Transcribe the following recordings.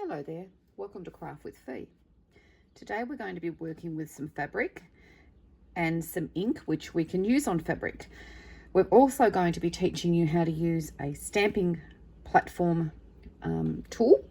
Hello there, welcome to Craft with Fee. Today we're going to be working with some fabric and some ink which we can use on fabric. We're also going to be teaching you how to use a stamping platform tool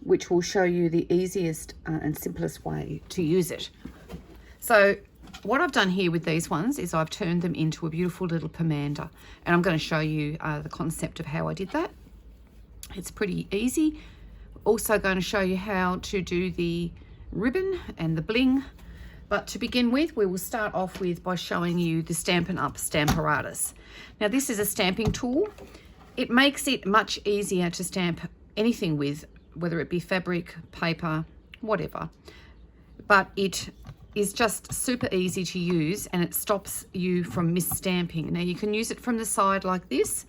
which will show you the easiest and simplest way to use it. So what I've done here with these ones is I've turned them into a beautiful little pomander, and I'm going to show you the concept of how I did that. It's pretty easy. Also going to show you how to do the ribbon and the bling, but to begin with we will start off with by showing you the Stampin' Up! Stamparatus. Now this is a stamping tool. It makes it much easier to stamp anything with, whether it be fabric, paper, whatever, but it is just super easy to use and it stops you from misstamping. Now you can use it from the side like this,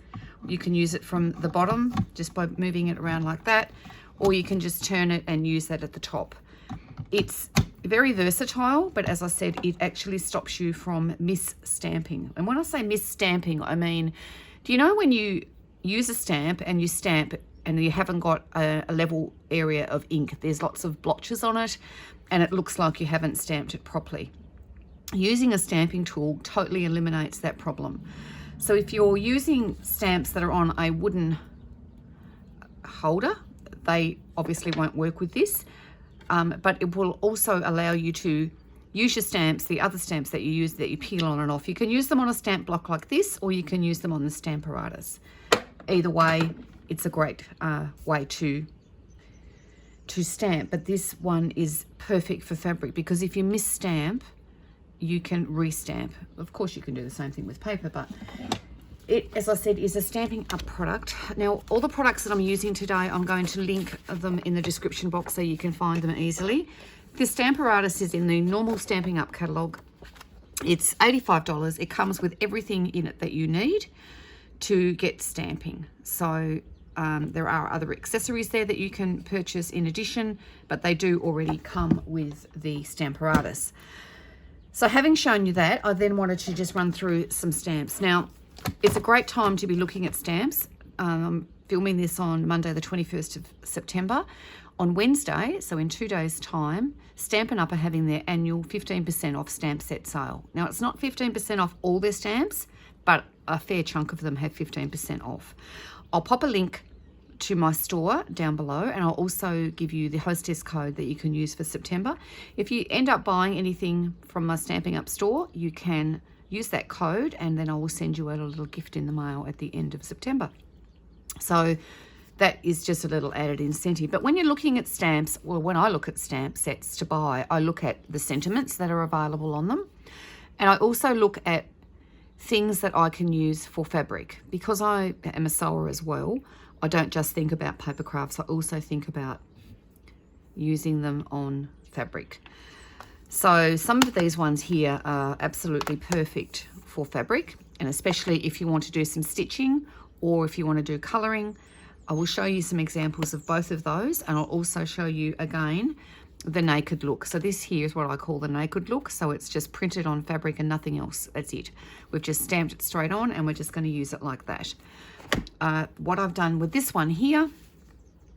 you can use it from the bottom just by moving it around like that, or you can just turn it and use that at the top. It's very versatile, but as I said, it actually stops you from mis-stamping. And when I say mis-stamping, I mean, do you know when you use a stamp and you stamp and you haven't got a level area of ink, there's lots of blotches on it and it looks like you haven't stamped it properly? Using a stamping tool totally eliminates that problem. So if you're using stamps that are on a wooden holder, they obviously won't work with this, but it will also allow you to use your stamps, the other stamps that you use that you peel on and off. You can use them on a stamp block like this, or you can use them on the Stamparatus. Either way, it's a great way to stamp, but this one is perfect for fabric because if you mis-stamp, you can re-stamp. Of course, you can do the same thing with paper, but it, as I said, is a Stampin' Up! Product. Now, all the products that I'm using today, I'm going to link them in the description box so you can find them easily. The Stamparatus is in the normal Stampin' Up! Catalogue. It's $85. It comes with everything in it that you need to get stamping. So there are other accessories there that you can purchase in addition, but they do already come with the Stamparatus. So having shown you that, I then wanted to just run through some stamps. Now, it's a great time to be looking at stamps. I'm filming this on Monday the 21st of September. On Wednesday, so in 2 days' time, Stampin' Up! Are having their annual 15% off stamp set sale. Now, it's not 15% off all their stamps, but a fair chunk of them have 15% off. I'll pop a link to my store down below, and I'll also give you the hostess code that you can use for September. If you end up buying anything from my Stampin' Up! Store, you can use that code and then I will send you out a little gift in the mail at the end of September. So that is just a little added incentive. But when you're looking at stamps, well, when I look at stamp sets to buy, I look at the sentiments that are available on them. And I also look at things that I can use for fabric. Because I am a sewer as well, I don't just think about paper crafts, I also think about using them on fabric. So some of these ones here are absolutely perfect for fabric, and especially if you want to do some stitching or if you want to do colouring. I will show you some examples of both of those, and I'll also show you again the naked look. So this here is what I call the naked look. So it's just printed on fabric and nothing else. That's it. We've just stamped it straight on and we're just going to use it like that. What I've done with this one here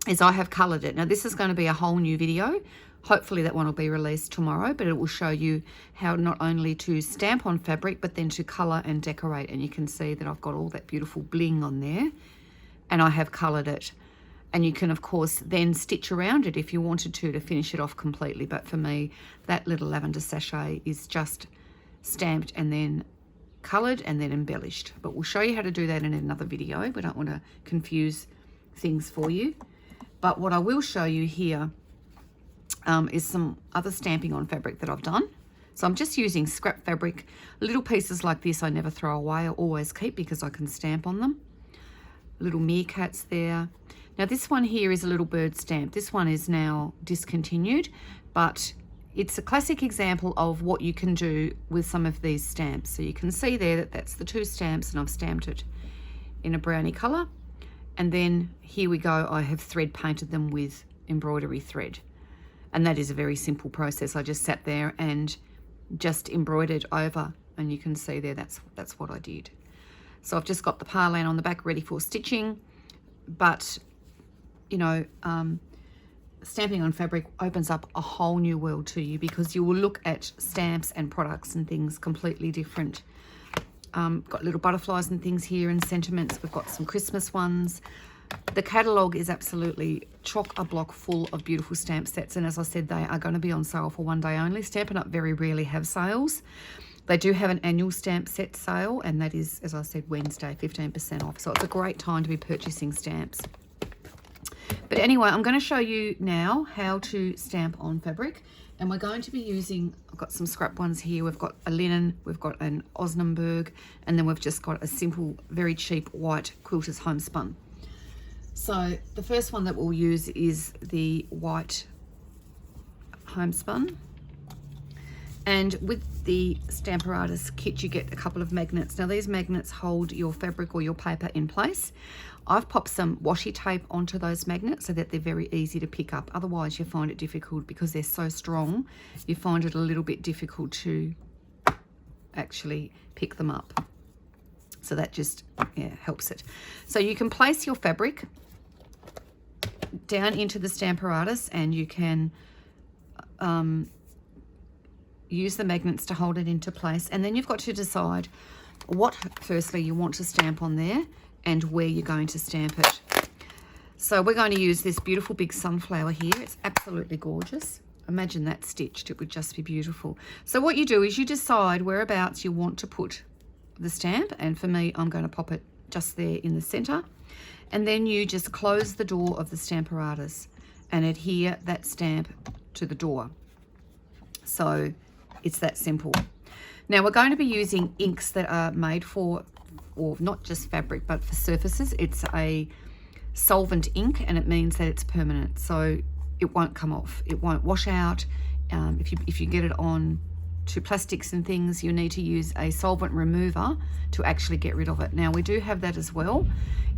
is I have coloured it. Now this is going to be a whole new video. Hopefully that one will be released tomorrow, but it will show you how not only to stamp on fabric, but then to colour and decorate. And you can see that I've got all that beautiful bling on there and I have coloured it. And you can, of course, then stitch around it if you wanted to finish it off completely. But for me, that little lavender sachet is just stamped and then coloured and then embellished. But we'll show you how to do that in another video. We don't want to confuse things for you. But what I will show you here is some other stamping on fabric that I've done. So I'm just using scrap fabric. Little pieces like this I never throw away, I always keep because I can stamp on them. Little meerkats there. Now this one here is a little bird stamp. This one is now discontinued, but it's a classic example of what you can do with some of these stamps. So you can see there that that's the two stamps and I've stamped it in a brownie colour. And then here we go, I have thread painted them with embroidery thread. And that is a very simple process. I just sat there and just embroidered over, and you can see there that's what I did. So I've just got the parlan on the back ready for stitching, but you know, stamping on fabric opens up a whole new world to you, because you will look at stamps and products and things completely different. Got little butterflies and things here and sentiments. We've got some Christmas ones. The catalogue is absolutely chock-a-block full of beautiful stamp sets, and as I said, they are going to be on sale for one day only. Stampin' Up very rarely have sales. They do have an annual stamp set sale, and that is, as I said, Wednesday, 15% off. So it's a great time to be purchasing stamps. But anyway, I'm going to show you now how to stamp on fabric, and we're going to be using, I've got some scrap ones here. We've got a linen, we've got an Osnaburg, and then we've just got a simple, very cheap white Quilters homespun. So the first one that we'll use is the white homespun. And with the Stamparatus kit, you get a couple of magnets. Now these magnets hold your fabric or your paper in place. I've popped some washi tape onto those magnets so that they're very easy to pick up. Otherwise you find it difficult, because they're so strong, you find it a little bit difficult to actually pick them up. So that just, yeah, helps it. So you can place your fabric down into the Stamparatus, and you can use the magnets to hold it into place. And then you've got to decide what, firstly, you want to stamp on there and where you're going to stamp it. So we're going to use this beautiful big sunflower here. It's absolutely gorgeous. Imagine that stitched. It would just be beautiful. So what you do is you decide whereabouts you want to put the stamp, and for me, I'm going to pop it just there in the center. And then you just close the door of the Stamparatus and adhere that stamp to the door. So it's that simple. Now we're going to be using inks that are made for, or not just fabric, but for surfaces. It's a solvent ink, and it means that it's permanent, so it won't come off. It won't wash out. If you get it on to plastics and things, you need to use a solvent remover to actually get rid of it. Now we do have that as well.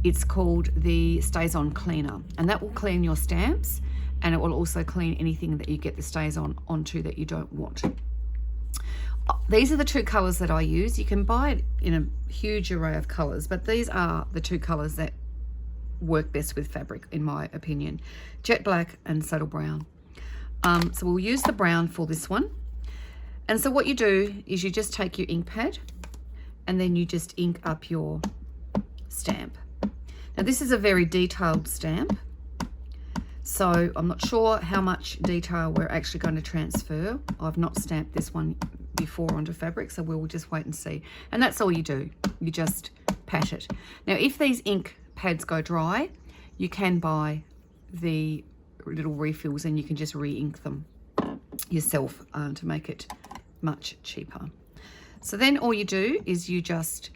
It's called the Stays On Cleaner, and that will clean your stamps, and it will also clean anything that you get the Stays On onto that you don't want. These are the two colours that I use. You can buy it in a huge array of colours, but these are the two colours that work best with fabric, in my opinion. Jet black and subtle brown. So we'll use the brown for this one. And so what you do is you just take your ink pad, and then you just ink up your stamp. Now this is a very detailed stamp, so I'm not sure how much detail we're actually going to transfer. I've not stamped this one before onto fabric, so we'll just wait and see. And that's all you do. You just pat it. Now if these ink pads go dry, you can buy the little refills, and you can just re-ink them yourself to make it much cheaper. So then all you do is you just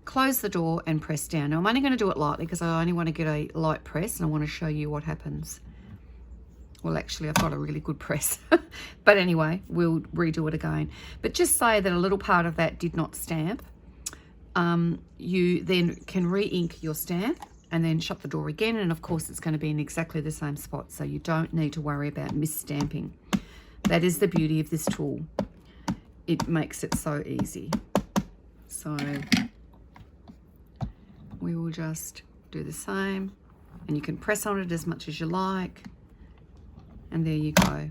close the door and press down. Now I'm only going to do it lightly because I only want to get a light press, and I want to show you what happens. Well, actually I've got a really good press, but anyway, we'll redo it again. But just say that a little part of that did not stamp. You then can re-ink your stamp, and then shut the door again, and of course it's going to be in exactly the same spot, so you don't need to worry about misstamping. That is the beauty of this tool. It makes it so easy. So we will just do the same, and you can press on it as much as you like, and there you go.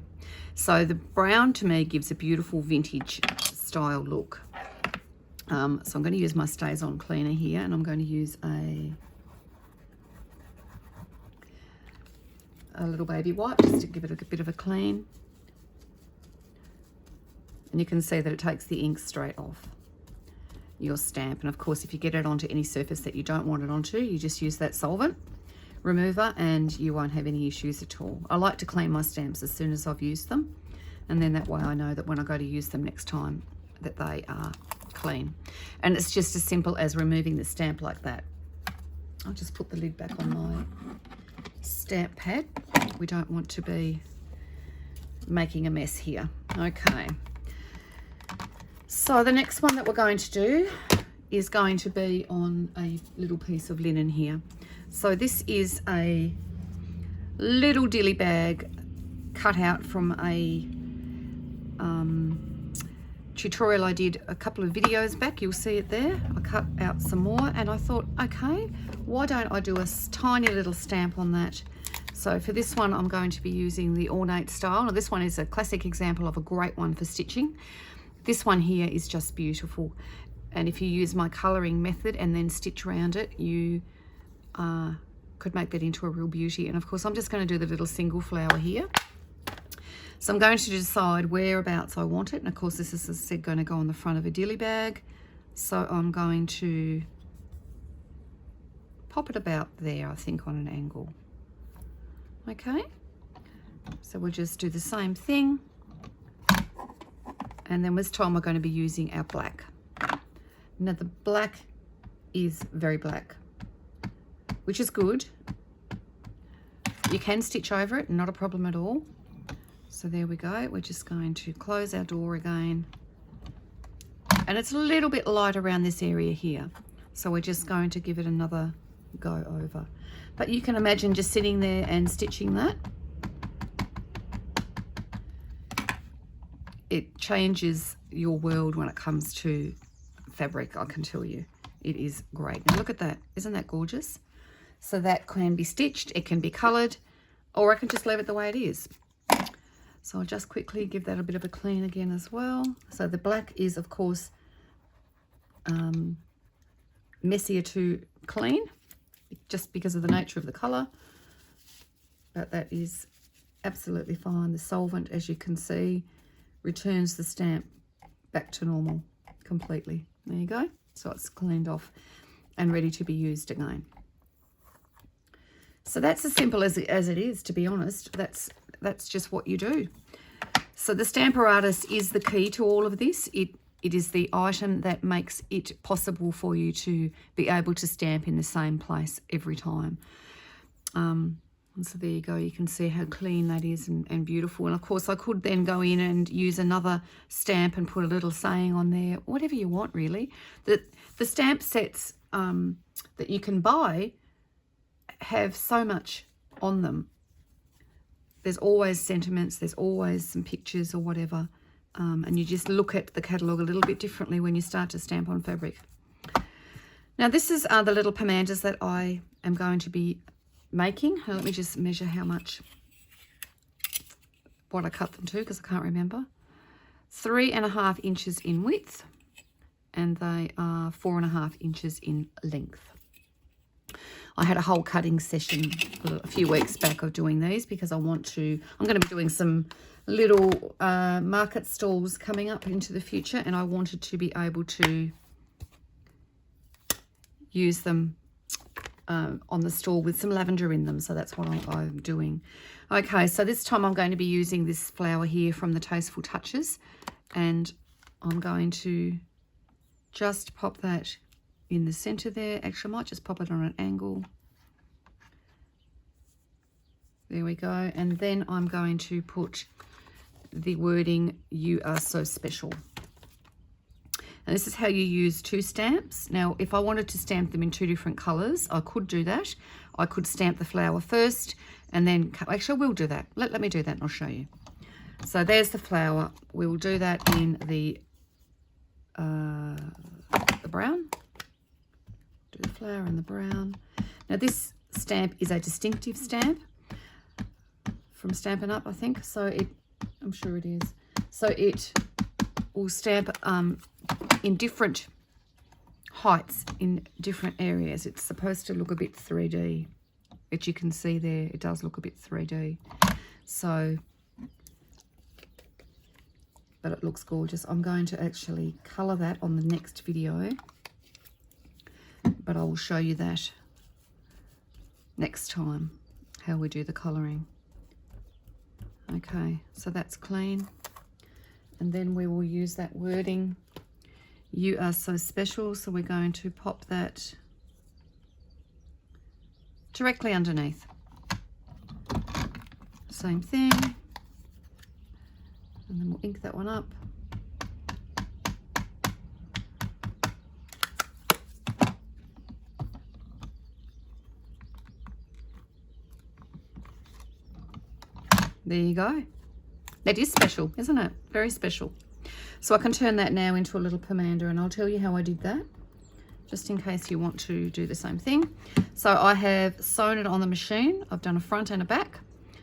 So the brown to me gives a beautiful vintage style look. So I'm going to use my Stays On cleaner here, and I'm going to use a little baby wipe just to give it a bit of a clean. And you can see that it takes the ink straight off your stamp. And of course, if you get it onto any surface that you don't want it onto, you just use that solvent remover and you won't have any issues at all. I like to clean my stamps as soon as I've used them, and then that way I know that when I go to use them next time that they are clean. And it's just as simple as removing the stamp like that. I'll just put the lid back on my stamp pad. We don't want to be making a mess here. Okay. So the next one that we're going to do is going to be on a little piece of linen here. So this is a little dilly bag cut out from a tutorial I did a couple of videos back. You'll see it there. I cut out some more and I thought, okay, why don't I do a tiny little stamp on that? So for this one, I'm going to be using the ornate style. Now this one is a classic example of a great one for stitching. This one here is just beautiful. And if you use my colouring method and then stitch around it, you could make that into a real beauty. And of course, I'm just going to do the little single flower here. So I'm going to decide whereabouts I want it. And of course, this is, as I said, going to go on the front of a dilly bag. So I'm going to pop it about there, I think, on an angle. Okay. So we'll just do the same thing. And then this time we're going to be using our black. Now the black is very black, which is good. You can stitch over it, not a problem at all. So there we go. We're just going to close our door again. And it's a little bit light around this area here. So we're just going to give it another go over. But you can imagine just sitting there and stitching that. It changes your world when it comes to fabric, I can tell you. It is great. Now look at that. Isn't that gorgeous? So that can be stitched, it can be coloured, or I can just leave it the way it is. So I'll just quickly give that a bit of a clean again as well. So the black is, of course, messier to clean, just because of the nature of the colour. But that is absolutely fine. The solvent, as you can see, returns the stamp back to normal completely. There you go. So it's cleaned off and ready to be used again. So that's as simple as it is, to be honest. That's just what you do. So the Stamparatus is the key to all of this. It is the item that makes it possible for you to be able to stamp in the same place every time. And so there you go. You can see how clean that is and beautiful. And of course I could then go in and use another stamp and put a little saying on there, whatever you want really. The stamp sets that you can buy have so much on them. There's always sentiments, there's always some pictures or whatever, and you just look at the catalogue a little bit differently when you start to stamp on fabric. Now this is the little pomanders that I am going to be making. Let me just measure how much, what I cut them to, because I can't remember. 3.5 inches in width, and they are 4.5 inches in length. I had a whole cutting session a few weeks back of doing these because I'm going to be doing some little market stalls coming up into the future, and I wanted to be able to use them on the stall with some lavender in them. So that's what I'm doing. Okay, so this time I'm going to be using this flower here from the Tasteful Touches, and I'm going to just pop that in the center there. Actually, I might just pop it on an angle. There we go. And then I'm going to put the wording, "You are so special." And this is how you use 2 stamps. Now, if I wanted to stamp them in 2 different colors, I could do that. I could stamp the flower first and then, actually, we'll do that. Let me do that and I'll show you. So there's the flower. We will do that in the brown. Do the flower and the brown. Now this stamp is a distinctive stamp from Stampin' Up, I think. So I'm sure it is. So it will stamp in different heights in different areas. It's supposed to look a bit 3D, but you can see there it does look a bit 3D. So, but it looks gorgeous. I'm going to actually colour that on the next video, but I will show you that next time, how we do the colouring. Okay, so that's clean. And then we will use that wording, "You are so special." So we're going to pop that directly underneath. Same thing. And then we'll ink that one up. There you go. That is special, isn't it? Very special. So I can turn that now into a little pomander, and I'll tell you how I did that. just in case you want to do the same thing. So I have sewn it on the machine. I've done a front and a back,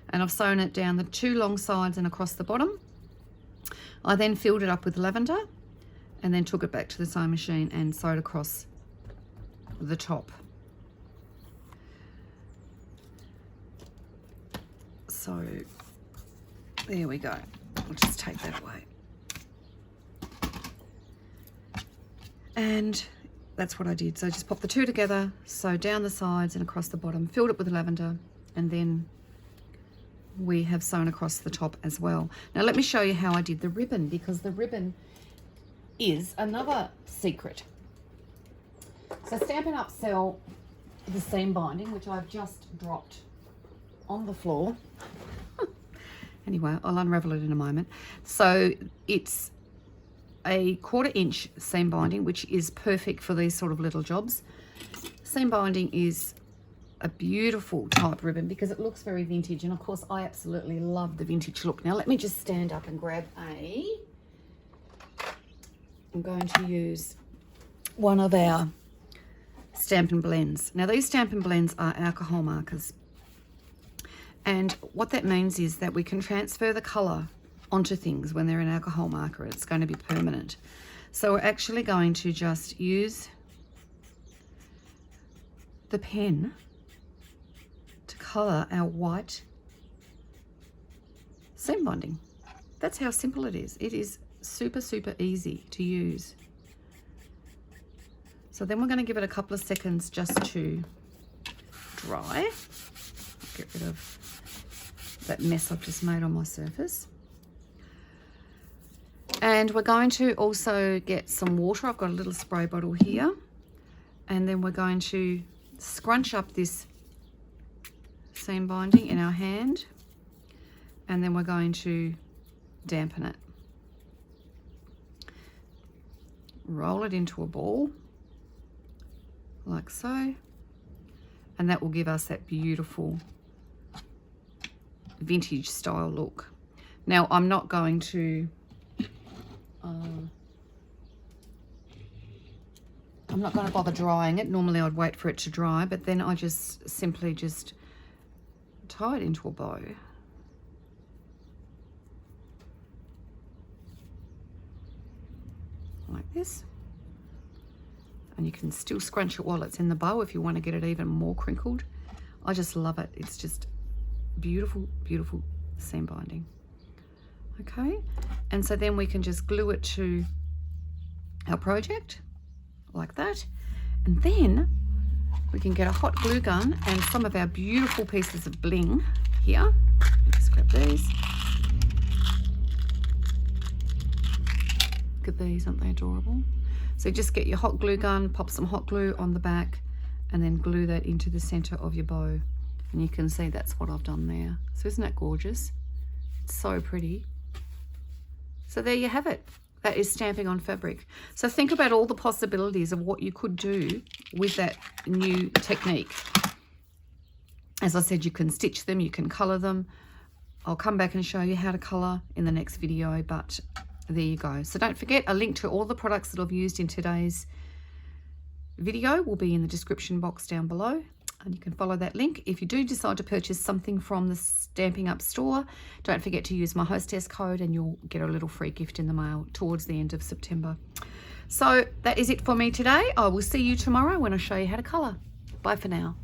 and I've sewn it down the 2 long sides and across the bottom. I then filled it up with lavender and then took it back to the sewing machine and sewed across the top. So there we go. I'll just take that away. And that's what I did. So just pop the 2 together, sew down the sides and across the bottom, filled it with lavender, and then we have sewn across the top as well. Now let me show you how I did the ribbon, because the ribbon is another secret. So Stampin' Up sell the seam binding, which I've just dropped on the floor. Anyway, I'll unravel it in a moment. So it's a 1/4 inch seam binding, which is perfect for these sort of little jobs. Seam binding is a beautiful type ribbon because it looks very vintage, and of course I absolutely love the vintage look. Now let me just stand up and grab I'm going to use one of our Stampin' Blends. Now these Stampin' Blends are alcohol markers, and what that means is that we can transfer the colour onto things when they're an alcohol marker, and it's going to be permanent. So we're actually going to just use the pen to colour our white seam binding. That's how simple it is. It is super, super easy to use. So then we're going to give it a couple of seconds just to dry. Get rid of that mess I've just made on my surface. And we're going to also get some water. I've got a little spray bottle here. And then we're going to scrunch up this seam binding in our hand, and then we're going to dampen it. Roll it into a ball like so, and that will give us that beautiful vintage style look. Now I'm not going to bother drying it. Normally I'd wait for it to dry, but then I just simply just tie it into a bow. Like this. And you can still scrunch it while it's in the bow if you want to get it even more crinkled. I just love it. It's just beautiful, beautiful seam binding. Okay, and so then we can just glue it to our project like that, and then we can get a hot glue gun and some of our beautiful pieces of bling here. Just grab these. Look at these, aren't they adorable? So just get your hot glue gun, pop some hot glue on the back, and then glue that into the center of your bow. And you can see that's what I've done there. So isn't that gorgeous? It's so pretty. So there you have it. That is stamping on fabric. So think about all the possibilities of what you could do with that new technique. As I said, you can stitch them, you can colour them. I'll come back and show you how to colour in the next video, but there you go. So don't forget, a link to all the products that I've used in today's video will be in the description box down below, and you can follow that link. If you do decide to purchase something from the Stampin' Up store, don't forget to use my hostess code and you'll get a little free gift in the mail towards the end of September. So that is it for me today. I will see you tomorrow when I show you how to colour. Bye for now.